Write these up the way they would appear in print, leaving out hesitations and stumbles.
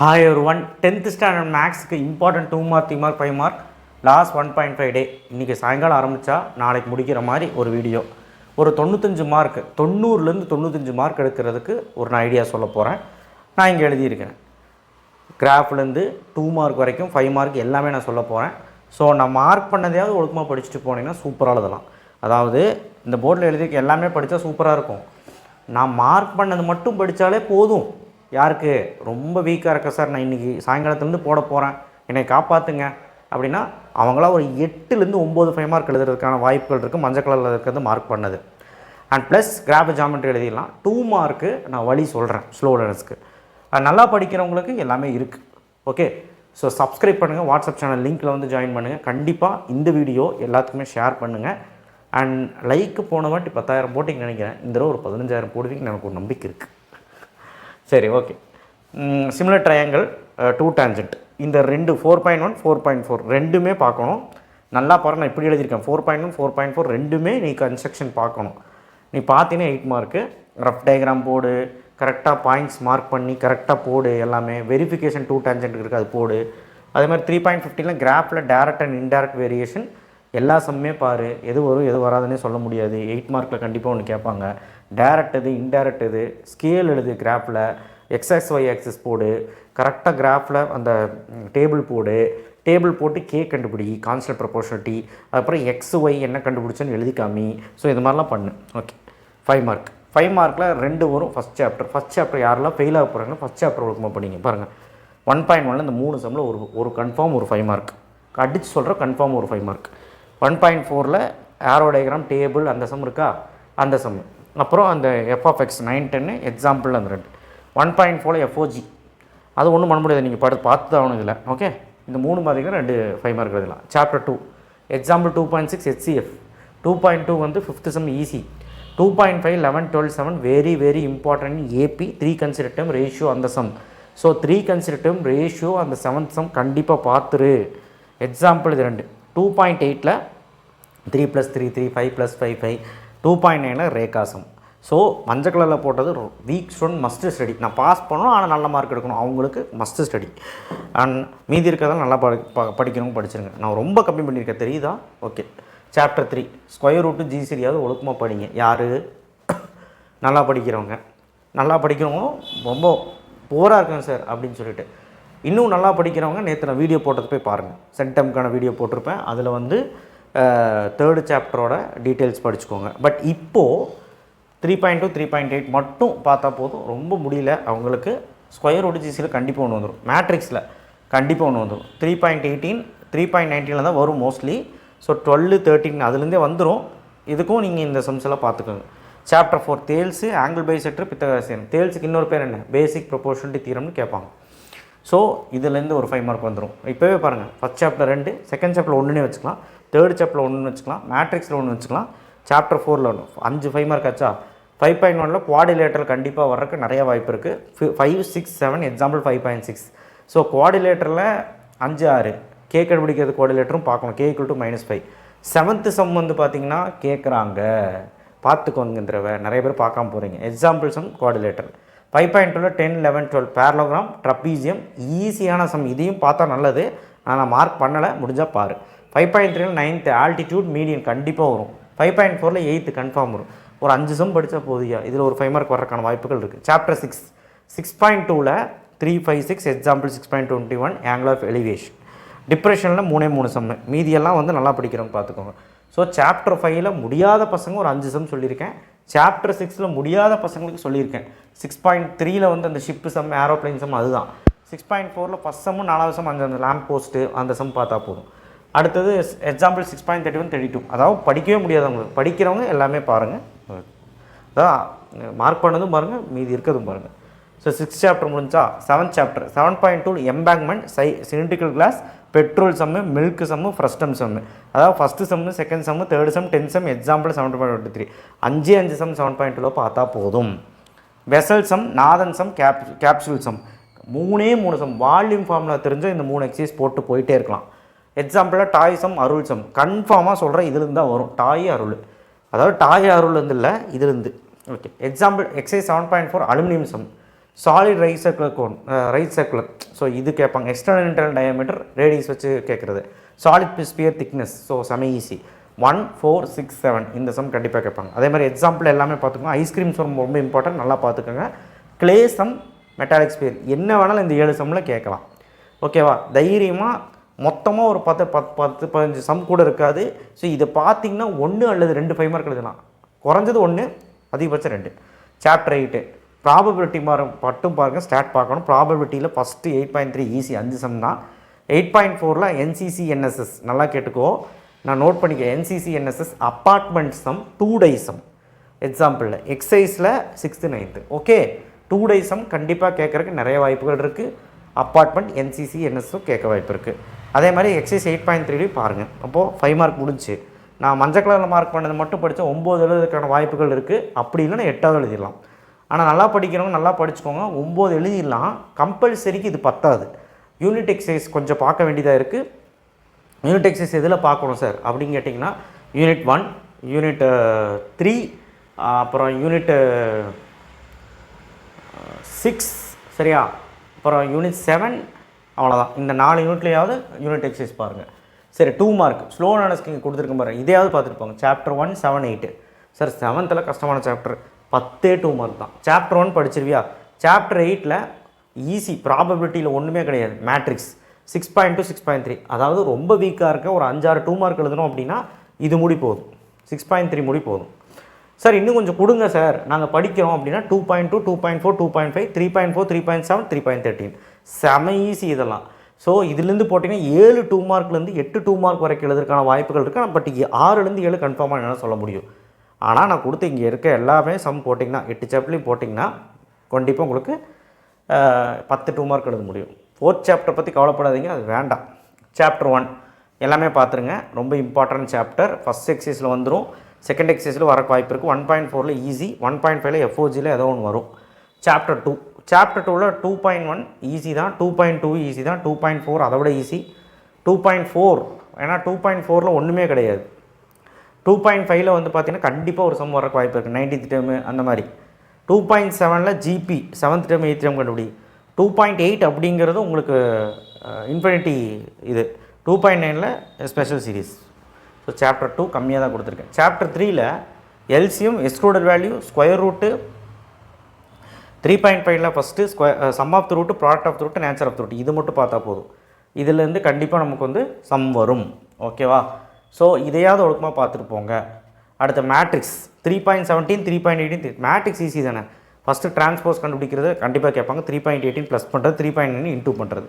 Hi everyone, 10th standard maths important 2 mark, 3 mark, 5 mark, last 1.5 day. இன்றைக்கி சாயங்காலம் ஆரம்பித்தா நாளைக்கு முடிக்கிற மாதிரி ஒரு வீடியோ. ஒரு 95 மார்க் 90லேருந்து 95 மார்க் எடுக்கிறதுக்கு ஒரு நான் ஐடியா சொல்ல போகிறேன். நான் இங்கே எழுதியிருக்கேன். கிராஃப்லேருந்து 2 மார்க் வரைக்கும் 5 மார்க் எல்லாமே நான் சொல்ல போகிறேன். ஸோ நான் மார்க் பண்ணதையாவது ஒழுக்கமாக படிச்சுட்டு போனீங்கன்னா சூப்பராக எழுதலாம். அதாவது இந்த போர்டில் எழுதியிருக்க எல்லாமே படித்தா சூப்பராக இருக்கும். நான் மார்க் பண்ணது மட்டும் படித்தாலே போதும். யாருக்கு ரொம்ப வீக்காக இருக்க சார், நான் இன்றைக்கி சாயங்காலத்துலேருந்து போட போகிறேன், என்னை காப்பாற்றுங்க அப்படின்னா அவங்களாம் ஒரு 8லேருந்து 9 5 மார்க் எழுதுறதுக்கான வாய்ப்புகள் இருக்குது. மஞ்சள் கலரில் இருக்கிறது மார்க் பண்ணது. அண்ட் ப்ளஸ் கிராஃப் ஜாமெட்ரி எழுதிடலாம். 2 மார்க்கு நான் வழி சொல்கிறேன் ஸ்லோ லேர்னர்ஸ்க்கு. நல்லா படிக்கிறவங்களுக்கு எல்லாமே இருக்குது. ஓகே, ஸோ சப்ஸ்கிரைப் பண்ணுங்கள். வாட்ஸ்அப் சேனல் லிங்க்கில் வந்து ஜாயின் பண்ணுங்கள். கண்டிப்பாக இந்த வீடியோ எல்லாத்துக்குமே ஷேர் பண்ணுங்கள். அண்ட் லைக்கு போன வாட்டி 10,000 போட்டிங்க நினைக்கிறேன். இந்த தடவை ஒரு 15,000 போடுவீங்கன்னு எனக்கு ஒரு நம்பிக்கை இருக்குது. சரி, ஓகே. சிமிலர் ட்ரையாங்கிள் 2 டேஞ்சன்ட் இந்த ரெண்டு 4.1 4.4 ரெண்டுமே பார்க்கணும். நல்லா பாருங்கள், நான் இப்படி எழுதியிருக்கேன். 4.1 4.4 ரெண்டுமே நீ கன்ஸ்ட்ரக்ஷன் பார்க்கணும். நீ பார்த்தீங்கன்னா 8 மார்க்கு. ரஃப் டயக்ராம் போடு, கரெக்டாக பாயிண்ட்ஸ் மார்க் பண்ணி கரெக்டாக போடு. எல்லாமே வெரிஃபிகேஷன் 2 டேஞ்சன்ட் இருக்குது, அது போடு. அதே மாதிரி 3.15 கிராஃபில் டேரக்ட் அண்ட் இன்டேரக்ட் வேரியேஷன் எல்லா சம்மே பாரு. எது வரும் எது வராதுன்னே சொல்ல முடியாது. 8 மார்க்கில் கண்டிப்பாக ஒன்று கேட்பாங்க. டேரக்ட் எது இன்டேரக்ட் எது, ஸ்கேல் எழுது, கிராஃபில் எக்ஸ்எக்ஸ் ஒய் ஆக்சிஸ் போடு, கரெக்டாக கிராஃபில் அந்த டேபிள் போடு. டேபிள் போட்டு கே கண்டுபிடி, கான்ஸ்டன்ட் ப்ரொபோர்ஷனாலிட்டி, அதுக்கப்புறம் எக்ஸ் ஒய் என்ன கண்டுபிடிச்சோன்னு எழுதி காமி. ஸோ இது மாதிரிலாம் பண்ணு. Okay, 5 mark. 5 மார்க்கில் 2 வரும். ஃபஸ்ட் சாப்டர் யாரெல்லாம் ஃபெயில் ஆக போகிறாங்க ஃபஸ்ட் சாப்டர் ஒழுக்கமாக படிங்க. பாருங்கள், 1.1 இந்த 3 சம்மில் ஒரு கன்ஃபார்ம் ஒரு 5 மார்க் அடித்து சொல்கிறேன். கன்ஃபார்ம் ஒரு 5 மார்க். 1.4 ஆரோ டயக்ராம் டேபிள் அந்த சம் இருக்கா, அந்த சம். அப்புறம் அந்த எஃப்எக்ஸ் 9 10 எக்ஸாம்பிள் அந்த 2. 1.4 எஃப்ஓஜி அது ஒன்றும் பண்ண முடியாது, நீங்கள் பார்த்து தான் ஆகணும் இதில். ஓகே, இந்த 3 மாதிரிக்கு 2 5 மார்க் எழுதலாம். Chapter 2 example 2.6 HCF. 2.2 வந்து 5th sum easy. 2.5 11 12 7 very very important AB. 3 consider ratio அந்த சம். ஸோ 3 கன்சிடர் ரேஷியோ அந்த 7th சம் கண்டிப்பாக பார்த்துரு. எக்ஸாம்பிள் இது 2. 2.8 3 + 3 3 5 + 5 5. 2.9 ரேகாசம். ஸோ மஞ்சள் கலரில் போட்டது வீக் ஸ்டூடெண்ட் மஸ்ட்டு ஸ்டடி. நான் பாஸ் பண்ணணும், ஆனால் நல்ல மார்க் எடுக்கணும், அவங்களுக்கு மஸ்ட்டு ஸ்டடி. அண்ட் மீதி இருக்கிறதால நல்லா படிக்கணும், படிச்சிருங்க. நான் ரொம்ப கம்மி பண்ணியிருக்கேன், தெரியுதா? ஓகே, சாப்டர் 3 ஸ்கொயர் ரூட்டு ஜிசிரியாவது ஒழுக்கமாக படிங்க. யார் நல்லா படிக்கிறவங்க? நல்லா படிக்கிறவங்களும் ரொம்ப போராக இருக்காங்க சார் அப்படின்னு சொல்லிட்டு இன்னும் நல்லா படிக்கிறவங்க நேற்று நான் வீடியோ போட்டது போய் பாருங்கள். சென்டம்க்கான வீடியோ போட்டிருப்பேன். அதில் வந்து 3rd சாப்டரோட டீட்டெயில்ஸ் படிச்சுக்கோங்க. பட் இப்போது 3.2 3.8 மட்டும் பார்த்தா போதும். ரொம்ப முடியல அவங்களுக்கு. ஸ்கொயர் ரூட் ஜிசியில் கண்டிப்பாக ஒன்று வந்துடும். மேட்ரிக்ஸில் கண்டிப்பாக ஒன்று வந்துடும். 3.18 3.19 தான் வரும் மோஸ்ட்லி. ஸோ 12 13 அதுலேருந்தே வந்துடும். இதுக்கும் நீங்கள் இந்த சம்ஸ் எல்லாம் பார்த்துக்கோங்க. Chapter 4 Thales angle bisector Pythagorean. தேல்ஸுக்கு இன்னொரு பேர் என்ன, பேசிக் ப்ரொபோர்ஷனாலிட்டி தியரம்னு கேட்பாங்க. ஸோ இதுலேருந்து ஒரு 5 மார்க் வந்துடும். இப்போவே பாருங்கள், ஃபஸ்ட் சாப்டர் 2, செகண்ட் சாப்டர் 1 வச்சுக்கலாம், 3rd சாப்டர் 1 வச்சுக்கலாம், மேட்ரிக்ஸில் 1 வச்சுக்கலாம், சாப்டர் 4 1. 5 5 மார்க் ஆச்சா? 5.1 குவாடிலேட்டர் கண்டிப்பாக வர்றதுக்கு நிறைய வாய்ப்பு இருக்குது. 5 6 7 எக்ஸாம்பிள் 5.6. ஸோ குவாடிலேட்டரில் 5 6 கே கண்டுபிடிக்கிறது குவாடிலேட்டரும் பார்க்கணும். K = -5. 7th சம் வந்து பார்த்திங்கன்னா கேட்குறாங்க, பார்த்துக்கோங்க. இந்த தடவை நிறைய பேர் பார்க்காம போகிறீங்க. Example sum quadrilateral. 5.2 10 11 12 parallelogram trapezium ஈஸியான சம். இதையும் பார்த்தா நல்லது, நான் மார்க் பண்ணலை, முடிஞ்சால் பாரு. 5.3 9th ஆல்டிடியூட் மீடியன் கண்டிப்பாக வரும். 5.4 8th கன்ஃபார்ம் வரும். ஒரு 5 சம் படித்தா போதியா, இதில் ஒரு 5 மார்க் வர்றதுக்கான வாய்ப்புகள் இருக்குது. Chapter 6 6.2 3 5 6 example 6.21 angle of elevation. டிப்ரெஷனில் 3 சம்மு. மீதியெல்லாம் வந்து நல்லா படிக்கிறவங்க பார்த்துக்கோங்க. ஸோ சாப்டர் 5ல் முடியாத பசங்க ஒரு 5 சம் சொல்லியிருக்கேன். சாப்டர் 6ல் முடியாத பசங்களுக்கு சொல்லியிருக்கேன். 6.3 வந்து அந்த ஷிப்பு சம், ஏரோப்ளைன் சம் அதுதான். 6.4 ஃபஸ்ட் சம்மும் 4வது சம் அந்த லேம்ப் போஸ்ட்டு அந்த சம் பார்த்தா போதும். அடுத்தது எக்ஸாம்பிள் 6.31 32. அதாவது படிக்கவே முடியாதவங்களுக்கு, படிக்கிறவங்க எல்லாமே பாருங்கள். அதான் மார்க் பண்ணதும் பாருங்கள், மீதி இருக்கிறதும் பாருங்கள். ஸோ 6th சாப்டர் முடிஞ்சா 7th chapter 7.2 embankment cylindrical glass petrol sum milk sum frustum sum. அதாவது first sum second sum 3rd sum 10th sum example 7.23. 5 sum 7.2 பார்த்தா போதும். வெசல் சம் நாதன் sum capsule sum 3 sum volume formula தெரிஞ்ச இந்த 3 exercise போட்டு போயிட்டே இருக்கலாம். எக்ஸாம்பிளாக டாய் சம் அருள் சம் கன்ஃபார்மாக சொல்கிறேன், இதுலேருந்து தான் வரும். டாய் அருள், அதாவது டாய் அருள்லேருந்து இல்லை, இதுலேருந்து. Okay, example exercise 7.4 aluminium sum. Solid right circular so இது கேட்பாங்க. எக்ஸ்டர்னல் இன்டர்னல் டயாமீட்டர் ரேடியஸ் வச்சு கேட்குறது. சாலிட் ஸ்பியர் திக்னஸ் ஸோ செம ஈஸி. 1 4 6 7 இந்த சம் கண்டிப்பாக கேட்பாங்க. அதே மாதிரி எக்ஸாம்பிள் எல்லாமே பார்த்துக்கோங்க. ஐஸ்கிரீம் சம் ரொம்ப இம்பார்ட்டன்ட், நல்லா பார்த்துக்கோங்க. கிளே சம், மெட்டாலிக் ஸ்பியர் என்ன வேணாலும் இந்த 7 சம்மில் கேட்கலாம். ஓகேவா? தைரியமாக மொத்தமாக ஒரு 10-15 சம் கூட இருக்காது. ஸோ இதை பார்த்தீங்கன்னா 1 அல்லது 2 5 மார்க் எழுதலாம். குறைஞ்சது 1, அதிகபட்சம் 2. சாப்டர் 8 ப்ராபபிலிட்டி மட்டும் பாருங்கள். ஸ்டார்ட் பார்க்கணும். ப்ராபபிலிட்டியில் ஃபஸ்ட்டு 8.3 ஈஸி 5 சம் தான். 8.4ல் NCC NSS நல்லா கேட்டுக்கோ, நான் நோட் பண்ணிக்க. NCC NSS அப்பார்ட்மெண்ட் சம் 2 டே சம் எக்ஸாம்பிளில் எக்ஸசைஸில் 6th 9th. ஓகே, 2 டே சம் கண்டிப்பாக கேட்குறதுக்கு நிறைய வாய்ப்புகள் இருக்குது. அப்பார்ட்மெண்ட் NCC NSSும் கேட்க வாய்ப்பு இருக்குது. அதே மாதிரி எக்ஸசைஸ் 8.3 பாருங்கள். அப்போது 5 மார்க் முடிஞ்சு. நான் மஞ்சள் கலரில் மார்க் பண்ணது மட்டும் படித்தா 9 எழுதுறதுக்கான வாய்ப்புகள் இருக்குது. அப்படி இல்லைன்னா 8வது எழுதிடலாம். ஆனால் நல்லா படிக்கிறவங்க நல்லா படிச்சுக்கோங்க. 9 எழுதிடலாம். கம்பல்சரிக்கு இது பத்தாது. யூனிட் எக்ஸசைஸ் கொஞ்சம் பார்க்க வேண்டியதாக இருக்குது. யூனிட் எக்ஸசைஸ் எதில் பார்க்கணும் சார் அப்படின்னு கேட்டிங்கன்னா யூனிட் 1, யூனிட் 3, அப்புறம் யூனிட் 6 சரியா, அப்புறம் யூனிட் 7, அவ்வளோதான். இந்த 4 யூனிட்லையாவது யூனிட் எக்ஸசைஸ் பாருங்கள். சரி, 2 மார்க் ஸ்லோ லேர்னர்ஸ்க்கு கொடுத்துருக்க பாருங்கள். இதையாவது பார்த்துருப்பாங்க. சாப்டர் 1 7 8 சார் 7th கஷ்டமான சாப்டர் 10 2 மார்க் தான். சாப்டர் 1 படிச்சிருவியா? சாப்டர் 8ல் ஈஸி, ப்ராபபிலிட்டியில் ஒன்றுமே கிடையாது. மேட்ரிக்ஸ் 6.2 6.3 அதாவது ரொம்ப வீக்காக இருக்க ஒரு 5-6 2 மார்க் எழுதணும் அப்படின்னா இது முடி போதும். 6.3 முடி போதும். சார் இன்னும் கொஞ்சம் கொடுங்க சார் நாங்கள் படிக்கிறோம் அப்படின்னா 2.2 2.4 2.5 3.4 3.7 3.13 செம ஈஸி இதெல்லாம். ஸோ இதுலேருந்து போட்டிங்கன்னா 7 2 மார்க்லேருந்து 8 2 மார்க் வரைக்கும் எழுதுறதுக்கான வாய்ப்புகள் இருக்குது. ஆனால் பட் 6லேருந்து 7 கன்ஃபார்மாக என்னால் சொல்ல முடியும். ஆனால் நான் கொடுத்து இங்கே இருக்க எல்லாமே சம் போட்டிங்கன்னா 8 சாப்டர்லையும் போட்டிங்கன்னா கண்டிப்பாக உங்களுக்கு 10 2 மார்க் எழுத முடியும். 4th சாப்டர் பற்றி கவலைப்படாதீங்க, அது வேண்டாம். சாப்டர் 1 எல்லாமே பார்த்துருங்க. ரொம்ப இம்பார்ட்டன்ட் சாப்டர். ஃபஸ்ட் எக்ஸசைஸில் வந்துடும், செகண்ட் எக்ஸசைஸில் வரக்கு வாய்ப்பு இருக்குது. 1.4ல் ஈஸி, 1.5ல் FOGயில் ஏதோ ஒன்று வரும். சாப்டர் 2 சாப்டர் 2ல் 2.1 ஈஸி தான், 2.2 ஈஸி தான், 2.4 அதை விட ஈஸி, 2.4 ஏன்னா 2.4ல் ஒன்றுமே கிடையாது. 2.5ல் வந்து பார்த்தீங்கன்னா கண்டிப்பாக ஒரு சம் வரக்கு வாய்ப்பு இருக்குது. 90th டேர்மு அந்த மாதிரி. 2.7ல் GP 7th term 8th term கண்டுபிடி. 2.8 அப்படிங்கிறது உங்களுக்கு இன்ஃபினிட்டி இது. 2.9ல் ஸ்பெஷல் சீரீஸ். ஸோ சாப்டர் 2 கம்மியாக தான் கொடுத்துருக்கேன். சாப்டர் 3ல் LCM, excluded value, square root, 3.5ல் first sum of the root, product of the root, nature of the root இது மட்டும் பார்த்தா போதும். இதிலேருந்து கண்டிப்பாக நமக்கு வந்து சம் வரும். ஓகேவா? ஸோ இதையாவது ஒழுக்கமாக பார்த்துட்டு போங்க. அடுத்த மேட்ரிக்ஸ் 3.17 3.18 மேட்ரிக்ஸ் ஈஸி தானே. ஃபஸ்ட்டு டிரான்ஸ்போஸ் கண்டுபிடிக்கிறது கண்டிப்பாக கேட்பாங்க. 3.18 ப்ளஸ் பண்ணுறது, 3.9 இன்டூ பண்ணுறது.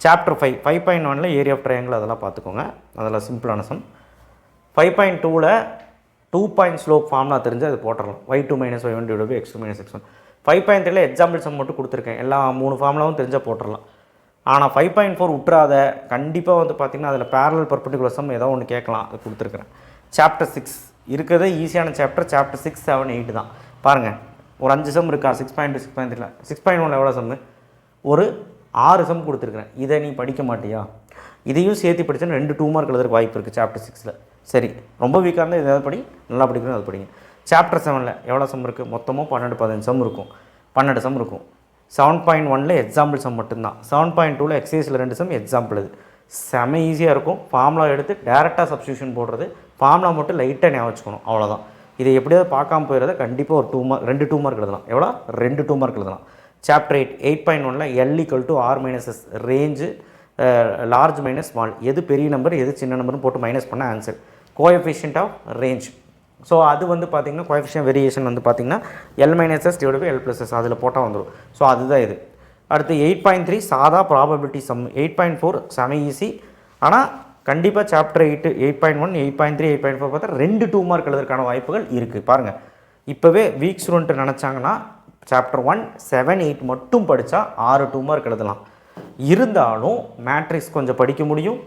சாப்டர் 5 5.1ல் ஏரியா ஆஃப் ட்ரையாங்கிள் அதெல்லாம் பார்த்துக்கோங்க. அதெல்லாம் சிம்பிளான சம். 5.2ல் 2 பாயிண்ட் ஸ்லோப் ஃபார்ம்லாம் தெரிஞ்சு அது போட்டுடலாம். y2 - y1 / x2 - x1. 5.3ல் example some மட்டும் கொடுத்துருக்கேன். எல்லா 3 ஃபார்முலாவும் தெரிஞ்சால் போட்டுடலாம். ஆனால் 5.4 விட்டுறாத. கண்டிப்பாக வந்து பார்த்திங்கன்னா அதில் பேரலல் பர்பெண்டிகுலர் சம் ஏதோ ஒன்று கேட்கலாம், அது கொடுத்துருக்குறேன். சாப்டர் 6 இருக்கிறதே ஈஸியான சாப்டர். சாப்டர் 6 7 8 தான். பாருங்கள், ஒரு 5 சம் இருக்கா 6.2 6.3ல். 6.1ல் எவ்வளோ சம்மு? ஒரு 6 சம் கொடுத்துருக்குறேன். இதை நீ படிக்க மாட்டியா? இதையும் சேர்த்து படித்தா 2 2 மார்க் எழுதுறதுக்கு வாய்ப்பு இருக்குது சாப்டர் 6ல். சரி, ரொம்ப வீக்காக இருந்தால் எதாவது படி, நல்லா படிக்கணும் அது படிங்க. சாப்டர் 7ல் எவ்வளோ சம் இருக்குது? மொத்தமாக 12 15 சம் இருக்கும். 12 சம் இருக்கும். 7.1ல் எக்ஸாம்பிள் சம் மட்டும்தான். 7.2ல் எக்ஸசைஸில் 2 சம் எக்ஸாம்பிள். இது செம ஈஸியாக இருக்கும். ஃபார்முலா எடுத்து டேரெக்டாக சப்ஸ்டியூஷன் போடுறது. ஃபார்முலா மட்டும் லைட்டாக ஞாபகம் வச்சுக்கணும், அவ்வளோதான். இதை எப்படியாவது பார்க்காம போயிடுறத கண்டிப்பாக ஒரு 2 மார்க் 2 2 மார்க் எழுதலாம். எவ்வளோ? 2 2 மார்க் எழுதலாம். சாப்டர் 8 8.1ல் L = R - S range large minus small, எது பெரிய நம்பர் எது சின்ன நம்பர்னு போட்டு மைனஸ் பண்ண answer. Coefficient of range. So அது வந்து பார்த்திங்கன்னா கோஎஃபிஷியன்ட் வேரியேஷன் வந்து பார்த்திங்கன்னா L - S / L + S அதில் போட்டால் வந்துடும். ஸோ அதுதான் இது. அடுத்து 8.3 சாதா ப்ராபபிலிட்டி சம். 8.4 செம ஈஸி. ஆனால் கண்டிப்பாக சாப்டர் 8 8.1 8.3 8.4 பார்த்தா 2 2 மார்க் எழுதுறதுக்கான வாய்ப்புகள் இருக்குது. பாருங்கள், இப்போவே வீக் ஸ்டூடெண்ட் நினச்சாங்கன்னா சாப்டர் 1 7 8 மட்டும் படித்தா 6 2 மார்க் எழுதலாம். இருந்தாலும் மேட்ரிக்ஸ் கொஞ்சம் படிக்க முடியும்.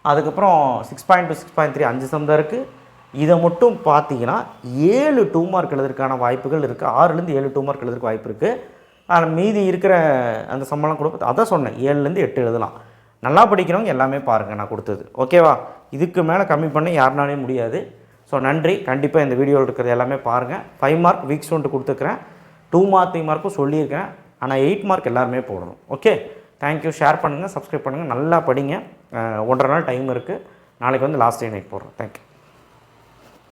அதுக்கப்புறம் 6.2 6.3 5 சம் தான் இருக்குது. இதை மட்டும் பார்த்தீங்கன்னா 7 2 மார்க் எழுதுறதுக்கான வாய்ப்புகள் இருக்குது. 6லேருந்து 7 2 மார்க் எழுதுறதுக்கு வாய்ப்பு இருக்குது. ஆனால் மீதி இருக்கிற அந்த சம்பளம் கொடுக்க அதான் சொன்னேன், 7லேருந்து 8 எழுதலாம். நல்லா படிக்கிறவங்க எல்லாமே பாருங்கள் நான் கொடுத்தது. ஓகேவா? இதுக்கு மேலே கம்மி பண்ண யாருனாலே முடியாது. ஸோ நன்றி. கண்டிப்பாக இந்த வீடியோவில் இருக்கிறது எல்லாமே பாருங்கள். 5 மார்க் வீக் ஸ்டூடெண்ட் கொடுத்துருக்குறேன். 2 மார்க் 3 மார்க்கும் சொல்லியிருக்கேன். ஆனால் 8 மார்க் எல்லாருமே போடணும். Okay, thank you. ஷேர் பண்ணுங்கள், சப்ஸ்கிரைப் பண்ணுங்கள், நல்லா படிங்க. 1.5 நாள் டைம் இருக்குது. நாளைக்கு வந்து லாஸ்ட் டே நைட் போடுறோம். தேங்க்யூ.